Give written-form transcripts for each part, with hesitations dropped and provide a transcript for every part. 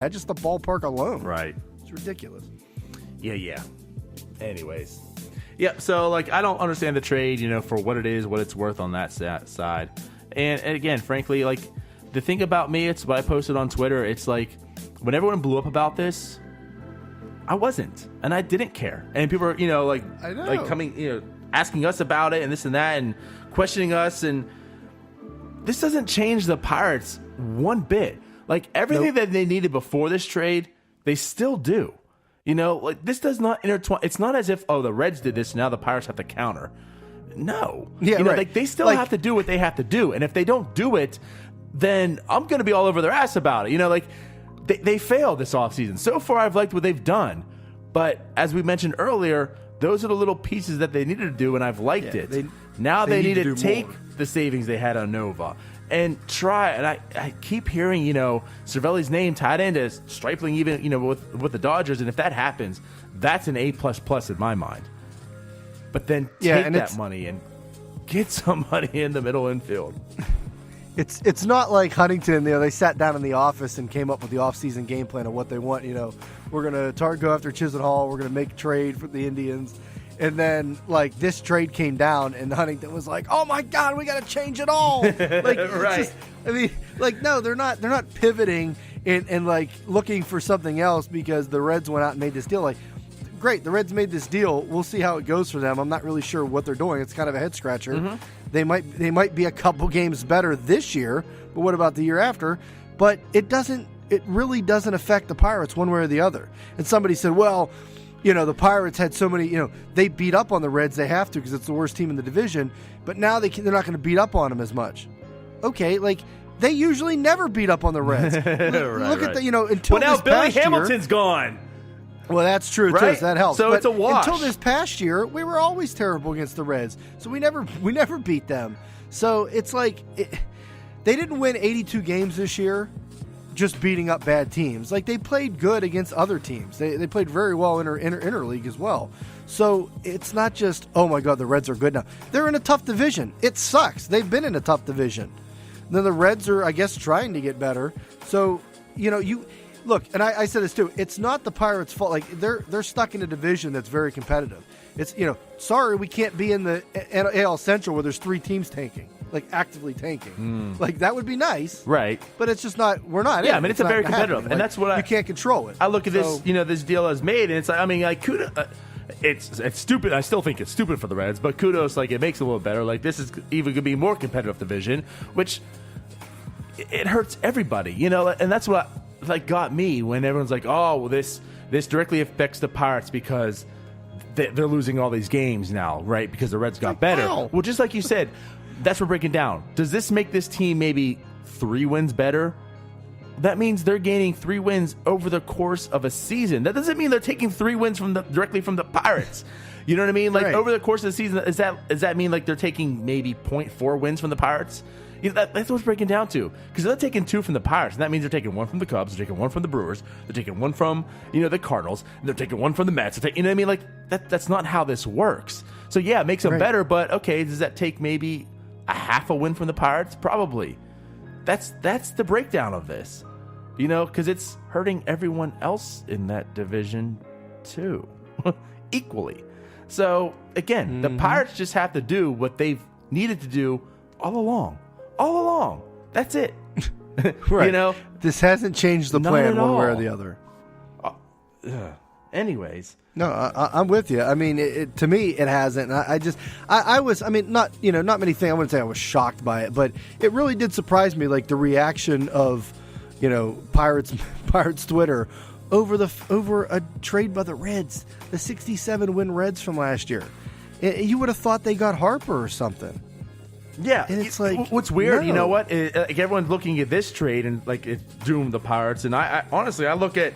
Just the ballpark alone. Right. It's ridiculous. Yeah. Anyways. Yeah, so, like, I don't understand the trade, for what it is, what it's worth on that side. And again, frankly, like, the thing about me, it's what I posted on Twitter. It's like, when everyone blew up about this, I wasn't. And I didn't care. And people are, like, I know. like coming, asking us about it and this and that and questioning us. And this doesn't change the Pirates one bit. Like, everything that they needed before this trade, they still do. Like, this does not intertwine. It's not as if, the Reds did this, now the Pirates have to counter. No. Yeah, right. Like, they still have to do what they have to do. And if they don't do it, then I'm going to be all over their ass about it. Like, they failed this offseason. So far, I've liked what they've done. But as we mentioned earlier, those are the little pieces that they needed to do, and I've liked it. They need to take the savings they had on Nova and try. And I keep hearing, Cervelli's name tied into Stripling, even, with the Dodgers. And if that happens, that's an A++ in my mind. But then take that money and get somebody in the middle infield. It's not like Huntington. They sat down in the office and came up with the offseason game plan of what they want. We're going to go after Chisenhall. We're going to make a trade for the Indians. And then, like, this trade came down, and Huntington was like, "Oh my God, we got to change it all!" Like, right? No, they're not pivoting and like looking for something else because the Reds went out and made this deal. Like, great, the Reds made this deal. We'll see how it goes for them. I'm not really sure what they're doing. It's kind of a head scratcher. Mm-hmm. They might be a couple games better this year, but what about the year after? But it really doesn't affect the Pirates one way or the other. And somebody said, well, the Pirates had so many, they beat up on the Reds. They have to because it's the worst team in the division. But now they're not going to beat up on them as much. Okay, like, they usually never beat up on the Reds. Look at the, until now this Billy past Hamilton's gone. Well, that's true, too, so that helps. So it's a wash. Until this past year, we were always terrible against the Reds. So we never beat them. So it's like, they didn't win 82 games this year just beating up bad teams. Like, they played good against other teams. They played very well in interleague as well. So it's not just, oh my God, the Reds are good now. They're in a tough division. It sucks. They've been in a tough division. Then the Reds are, I guess, trying to get better. So, look, and I said this too, it's not the Pirates' fault. Like, they're stuck in a division that's very competitive. It's, sorry, we can't be in the AL Central where there's 3 teams tanking, like actively tanking. Like, that would be nice. Right. But it's just not, we're not. Yeah, I mean, it's a very competitive. And that's what you can't control it. I look at this, this deal as made, and it's like, I mean, like, it's stupid. I still think it's stupid for the Reds, but kudos, like, it makes it a little better. Like, this is even going to be more competitive division, which it hurts everybody, and that's what got me when everyone's like, oh, well, this directly affects the Pirates because they're losing all these games now, right? Because the Reds got better. Wow. Well, just like you said, that's what we're breaking down. Does this make this team maybe 3 wins better? That means they're gaining 3 wins over the course of a season. That doesn't mean they're taking 3 wins directly from the Pirates. You know what I mean? Like, over the course of the season, does that mean like they're taking maybe 0.4 wins from the Pirates? That's what it's breaking down to. Because they're taking 2 from the Pirates, and that means they're taking 1 from the Cubs, they're taking 1 from the Brewers, they're taking 1 from, the Cardinals, and they're taking 1 from the Mets. You know what I mean? Like, that's not how this works. So, yeah, it makes them better, but, okay, does that take maybe a half a win from the Pirates? Probably. That's the breakdown of this. Because it's hurting everyone else in that division, too. Equally. So, again, the Pirates just have to do what they've needed to do all along. That's it. Right. This hasn't changed the plan one way or the other. Anyways. No, I'm with you. I mean, to me, it hasn't. I was, not many things. I wouldn't say I was shocked by it, but it really did surprise me, like the reaction of, Pirates Twitter over a trade by the Reds, the 67-win Reds from last year. You would have thought they got Harper or something. Yeah, and it's like, what's weird, you know what? Like, everyone's looking at this trade and like it doomed the Pirates. And I honestly, I look at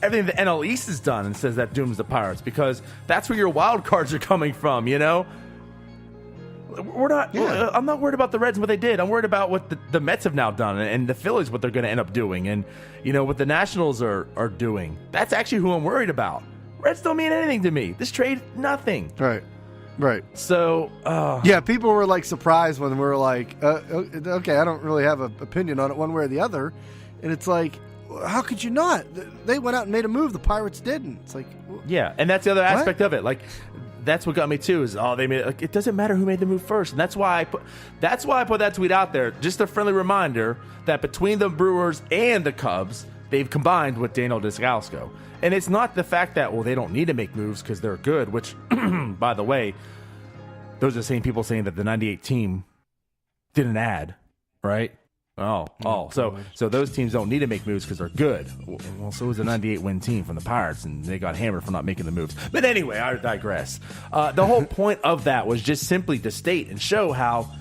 everything the NL East has done and says that dooms the Pirates because that's where your wild cards are coming from. We're not. Yeah. I'm not worried about the Reds and what they did. I'm worried about what the Mets have now done and the Phillies what they're going to end up doing and what the Nationals are doing. That's actually who I'm worried about. Reds don't mean anything to me. This trade, nothing. Right. So, yeah, people were like surprised when we were like, okay, I don't really have an opinion on it one way or the other. And it's like, how could you not? They went out and made a move. The Pirates didn't. It's like, yeah, and that's the other aspect of it. Like, that's what got me too. Is they made. Like, it doesn't matter who made the move first, and that's why I put that tweet out there. Just a friendly reminder that between the Brewers and the Cubs, they've combined with Daniel Descalso. And it's not the fact that they don't need to make moves because they're good. Which, by the way, those are the same people saying that the '98 team didn't add, right? So those teams don't need to make moves because they're good. Well, so was the '98 win team from the Pirates, and they got hammered for not making the moves. But anyway, I digress. The whole point of that was just simply to state and show how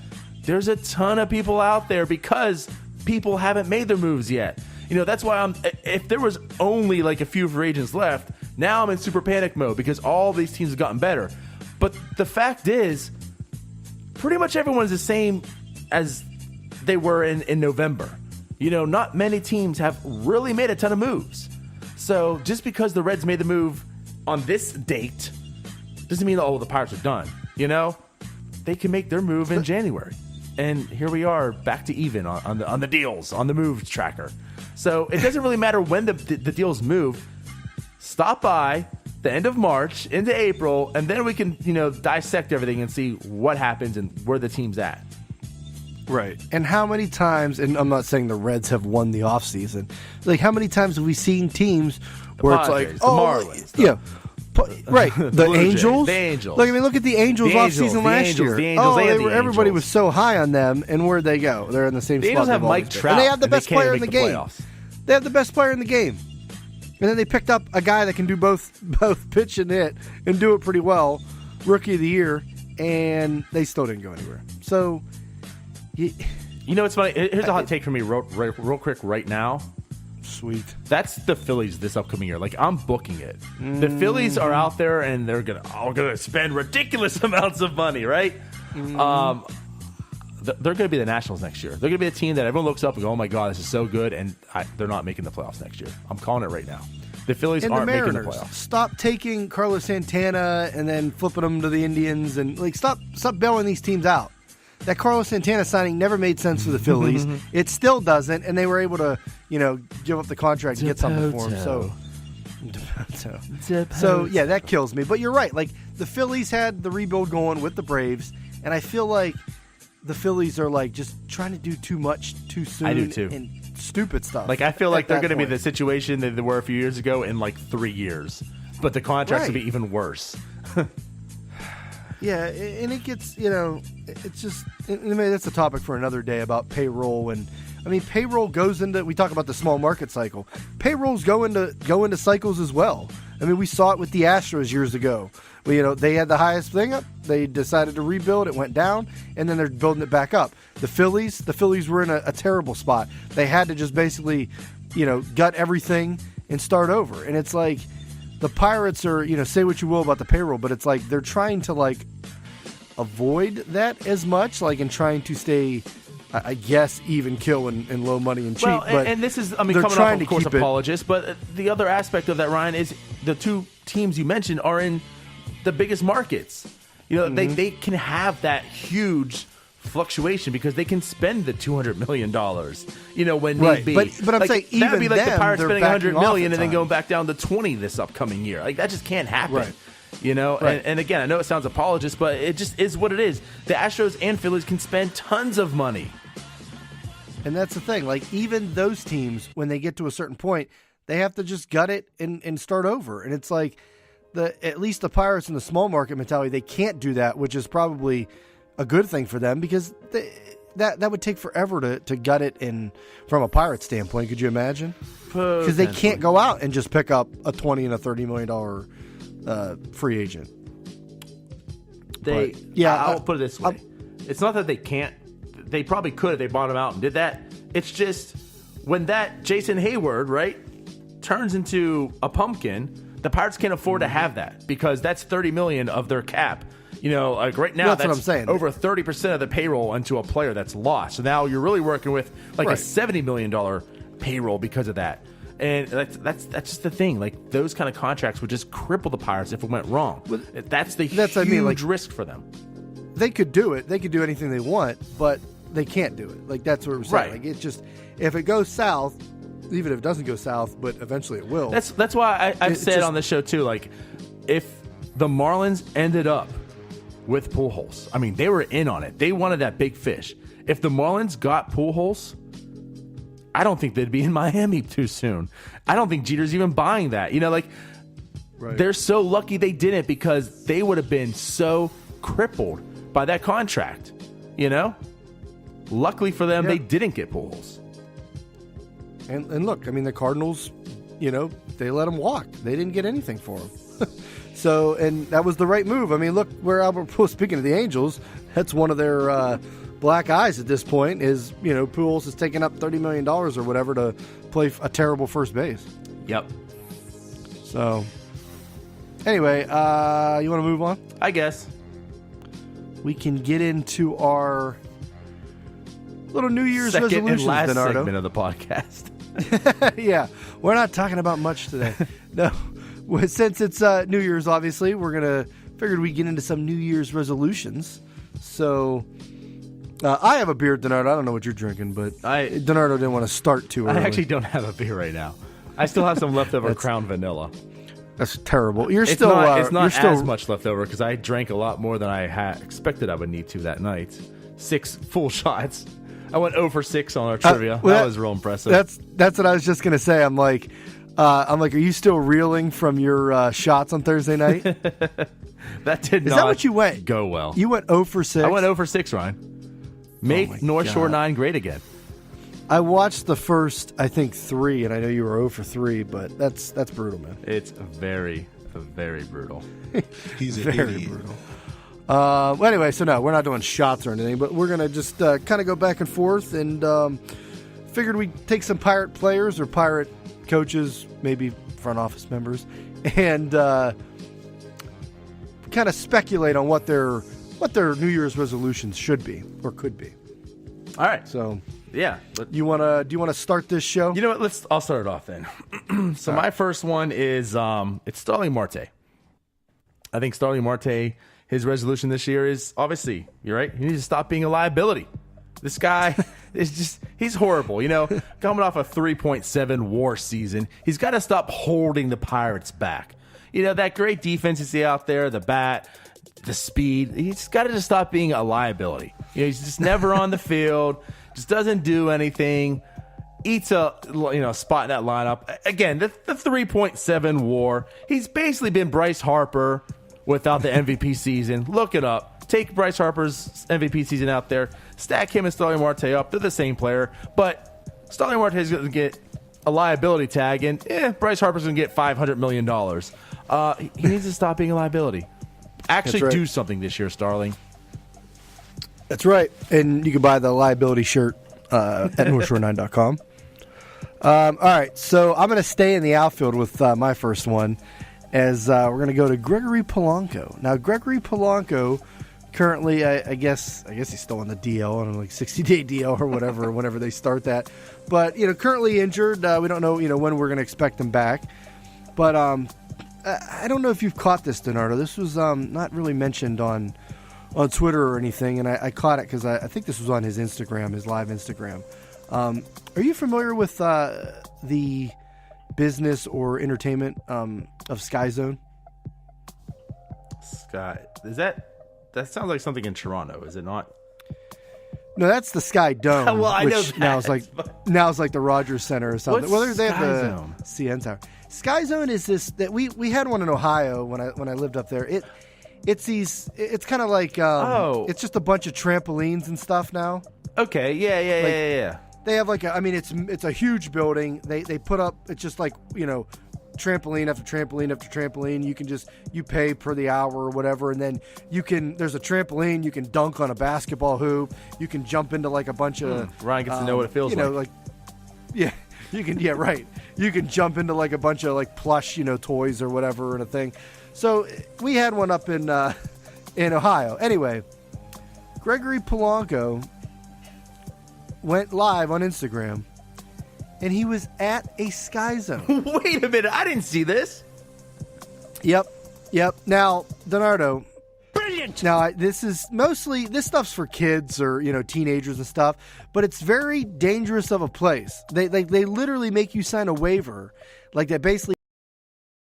there's a ton of people out there because people haven't made their moves yet. That's why if there was only like a few free agents left, now I'm in super panic mode because all these teams have gotten better. But the fact is, pretty much everyone's the same as they were in November. Not many teams have really made a ton of moves. So just because the Reds made the move on this date doesn't mean, the Pirates are done. They can make their move in January. And here we are back to even on the deals, on the moves tracker. So it doesn't really matter when the deals move. Stop by the end of March into April, and then we can, dissect everything and see what happens and where the team's at. Right. And how many times, and I'm not saying the Reds have won the offseason, like how many times have we seen teams where Padres, it's like, the Marlins, right, the Angels. The Angels. Look at the Angels offseason last year. Everybody was so high on them, and where'd they go? They're in the same spot. The Angels have Mike Trout, and they have the best player in the game. Playoffs. They have the best player in the game. And then they picked up a guy that can do both pitch and hit and do it pretty well, Rookie of the Year, and they still didn't go anywhere. So, it's funny. Here's a hot take for me real quick right now. Sweet. That's the Phillies this upcoming year. Like, I'm booking it. The Phillies are out there, and they're gonna spend ridiculous amounts of money, right? They're going to be the Nationals next year. They're going to be a team that everyone looks up and go, oh, my God, this is so good, and they're not making the playoffs next year. I'm calling it right now. The Phillies aren't making the playoffs. Stop taking Carlos Santana and then flipping them to the Indians, and stop bailing these teams out. That Carlos Santana signing never made sense for the Phillies. It still doesn't, and they were able to, give up the contract and get something for him. So yeah, that kills me. But you're right. Like, the Phillies had the rebuild going with the Braves, and I feel like the Phillies are just trying to do too much too soon. I do too. And stupid stuff. Like, I feel like they're going to be the situation that they were a few years ago in 3 years, but the contracts will be even worse. Yeah, and it gets, it's just, maybe that's a topic for another day about payroll. And payroll goes into, we talk about the small market cycle. Payrolls go into cycles as well. We saw it with the Astros years ago. Well, they had the highest thing up. They decided to rebuild. It went down, and then they're building it back up. The Phillies were in a terrible spot. They had to just basically, gut everything and start over. And it's like the Pirates are, say what you will about the payroll, but it's like they're trying to avoid that as much, and trying to stay, I guess, even kill and low money and cheap. Well, and this is, coming off, of course, apologists, but the other aspect of that, Ryan, is the two teams you mentioned are in the biggest markets. They can have that huge fluctuation because they can spend the $200 million, when need be. But I'm saying even that would be like the Pirates spending $100 million and then going back down to 20 this upcoming year. That just can't happen. Right. And again, I know it sounds apologist, but it just is what it is. The Astros and Phillies can spend tons of money. And that's the thing. Even those teams, when they get to a certain point, they have to just gut it and start over. And it's at least the Pirates in the small market mentality, they can't do that, which is probably a good thing for them because that would take forever to gut it from a Pirate standpoint. Could you imagine? Because they can't go out and just pick up a $20 and a $30 million free agent. I'll put it this way. It's not that they can't. They probably could if they bought him out and did that. It's just when that Jason Hayward, right, turns into a pumpkin, the Pirates can't afford to have that because that's $30 million of their cap. Right now, that's what I'm saying. Over 30% of the payroll into a player that's lost. So now you're really working with a $70 million payroll because of that. And that's just the thing. Those kind of contracts would just cripple the Pirates if it went wrong. That's the huge risk for them. They could do it. They could do anything they want, but they can't do it. That's what we're saying. Right. It's just, if it goes south, even if it doesn't go south, but eventually it will. That's why I've said on the show too, like, if the Marlins ended up with Pujols, I mean, they were in on it. They wanted that big fish. If the Marlins got Pujols, I don't think they'd be in Miami too soon. I don't think Jeter's even buying that. You know, like, they're so lucky they didn't, because they would have been so crippled by that contract, you know? Luckily for them, they didn't get Pujols. And look, I mean, the Cardinals, you know, they let him walk. They didn't get anything for him. So, and that was the right move. I mean, look where Albert Pujols, speaking of the Angels, that's one of their black eyes at this point is, you know, Pujols is taking up $30 million or whatever to play a terrible first base. Yep. So, anyway, you want to move on? I guess. We can get into our little New Year's Second resolutions, and last Donardo. segment of the podcast. Yeah, we're not talking about much today. No, since it's New Year's, obviously, figured we'd get into some New Year's resolutions. So, I have a beer, Donardo. I don't know what you're drinking, but Donardo didn't want to start too early. I actually don't have a beer right now. I still have some leftover Crown Vanilla. That's terrible. It's still as still much leftover because I drank a lot more than I had expected I would need to that night. 6 full shots. I went 0 for 6 on our trivia. That was real impressive. That's what I was just gonna say. I'm like, are you still reeling from your shots on Thursday night? That did not. Is that what you went? Go well. You went 0 for 6. I went 0 for 6, Ryan. Make North Shore 9 great again. I watched the first, I think, 3, and I know you were 0 for 3, but that's brutal, man. It's very, very brutal. He's very brutal. Well, anyway, so no, we're not doing shots or anything, but we're going to just kind of go back and forth, and figured we'd take some Pirate players or Pirate coaches, maybe front office members, and kind of speculate on what their New Year's resolutions should be or could be. All right. So, yeah. Do you want to start this show? You know what? I'll start it off then. So my first one is it's Starling Marte. I think Starling Marte, his resolution this year is obviously, you're right, he needs to stop being a liability. This guy is he's horrible. You know, coming off a 3.7 WAR season, he's got to stop holding the Pirates back. You know, that great defense you see out there, the bat, the speed, he's got to just stop being a liability. You know, he's just never on the field, just doesn't do anything, eats a spot in that lineup. Again, the 3.7 WAR, he's basically been Bryce Harper without the MVP season. Look it up. Take Bryce Harper's MVP season out there, stack him and Starling Marte up. They're the same player, but Starling Marte is going to get a liability tag, and Bryce Harper's going to get $500 million. He needs to stop being a liability. Actually do something this year, Starling. That's right. And you can buy the liability shirt at NorthShore9.com. All right, so I'm going to stay in the outfield with my first one, as we're going to go to Gregory Polanco. Now, Gregory Polanco currently, I guess he's still on the DL, on like 60-day DL or whatever, whenever they start that. But, currently injured. We don't know, when we're going to expect him back. But I don't know if you've caught this, Donardo. This was not really mentioned on Twitter or anything, and I caught it because I think this was on his Instagram, his live Instagram. Are you familiar with the business or entertainment of Sky Zone? That sounds like something in Toronto, is it not? No, that's the Sky Dome. Well, I know that. Now it's like the Rogers Center or something. What's they have Sky the Zone? CN Tower. Sky Zone is this that we had one in Ohio when I lived up there. It's kind of like it's just a bunch of trampolines and stuff now. Okay, yeah. They have it's a huge building. They put up, it's just like, trampoline after trampoline after trampoline. You pay per the hour or whatever, and then there's a trampoline, you can dunk on a basketball hoop, you can jump into like a bunch of Ryan gets to know what it feels like. Yeah, you can right. You can jump into like a bunch of like plush, toys or whatever and a thing. So we had one up in Ohio. Anyway, Gregory Polanco went live on Instagram, and he was at a Sky Zone. Wait a minute, I didn't see this. Yep. Now, Donardo, brilliant. Now, this stuff's for kids or, teenagers and stuff, but it's very dangerous of a place. They literally make you sign a waiver, like that basically